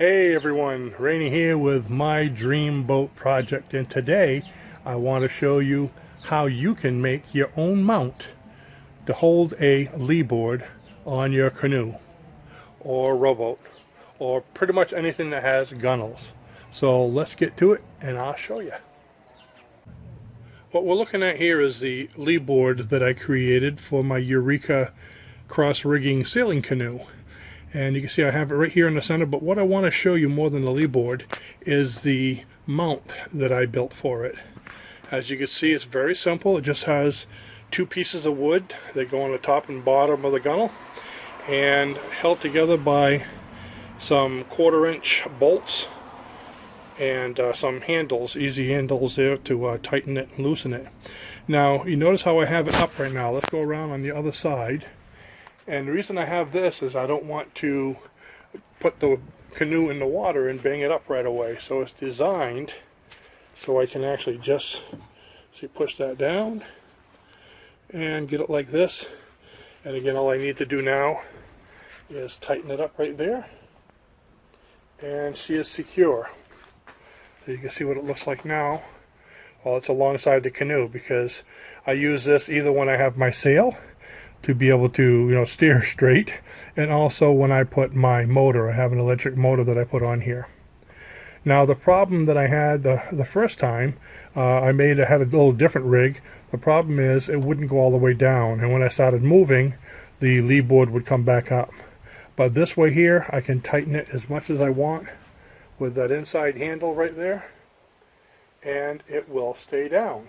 Hey everyone, Rainy here with my dream boat project, and today I want to show you how you can make your own mount to hold a leeboard on your canoe or rowboat or pretty much anything that has gunnels. So let's get to it and I'll show you. What we're looking at here is the leeboard that I created for my Eureka cross rigging sailing canoe. And you can see I have it right here in the center, but what I want to show you more than the leeboard is the mount that I built for it. As you can see, it's very simple. It just has two pieces of wood that go on the top and bottom of the gunnel and held together by some 1/4-inch bolts and some handles, easy handles there to tighten it and loosen it. Now you notice how I have it up right now. Let's go around on the other side. And the reason I have this is I don't want to put the canoe in the water and bang it up right away. So it's designed so I can actually just, see, push that down and get it like this. And again, all I need to do now is tighten it up right there. And she is secure. So you can see what it looks like now. Well, it's alongside the canoe because I use this either when I have my sail to be able to, steer straight, and also when I put my motor. I have an electric motor that I put on here. Now the problem that I had the first time I had a little different rig. The problem is it wouldn't go all the way down, and when I started moving, the leeboard would come back up. But this way here, I can tighten it as much as I want with that inside handle right there, and it will stay down.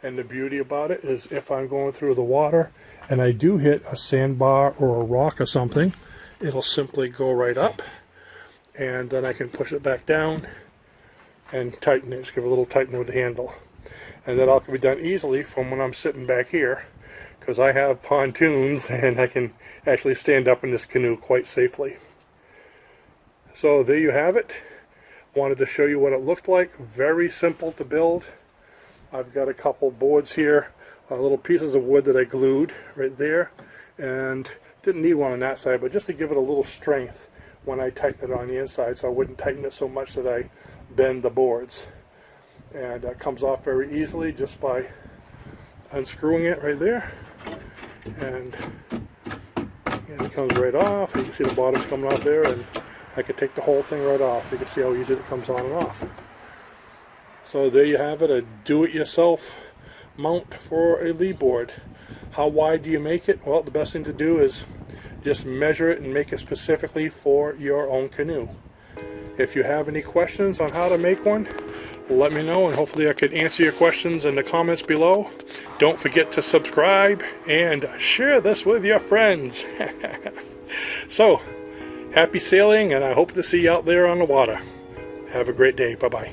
And the beauty about it is if I'm going through the water and I do hit a sandbar or a rock or something, it'll simply go right up, and then I can push it back down and tighten it. Just give a little tighten with the handle. And that all can be done easily from when I'm sitting back here, because I have pontoons and I can actually stand up in this canoe quite safely. So there you have it. Wanted to show you what it looked like. Very simple to build. I've got a couple boards here, little pieces of wood that I glued right there, and didn't need one on that side, but just to give it a little strength when I tighten it on the inside, so I wouldn't tighten it so much that I bend the boards. And that comes off very easily just by unscrewing it right there, and it comes right off. You can see the bottom's coming off there, and I could take the whole thing right off. You can see how easy it comes on and off. So there you have it, a do-it-yourself mount for a leeboard. How wide do you make it? Well, the best thing to do is just measure it and make it specifically for your own canoe. If you have any questions on how to make one, let me know, and hopefully I could answer your questions in the comments below. Don't forget to subscribe and share this with your friends. So, happy sailing, and I hope to see you out there on the water. Have a great day. Bye-bye.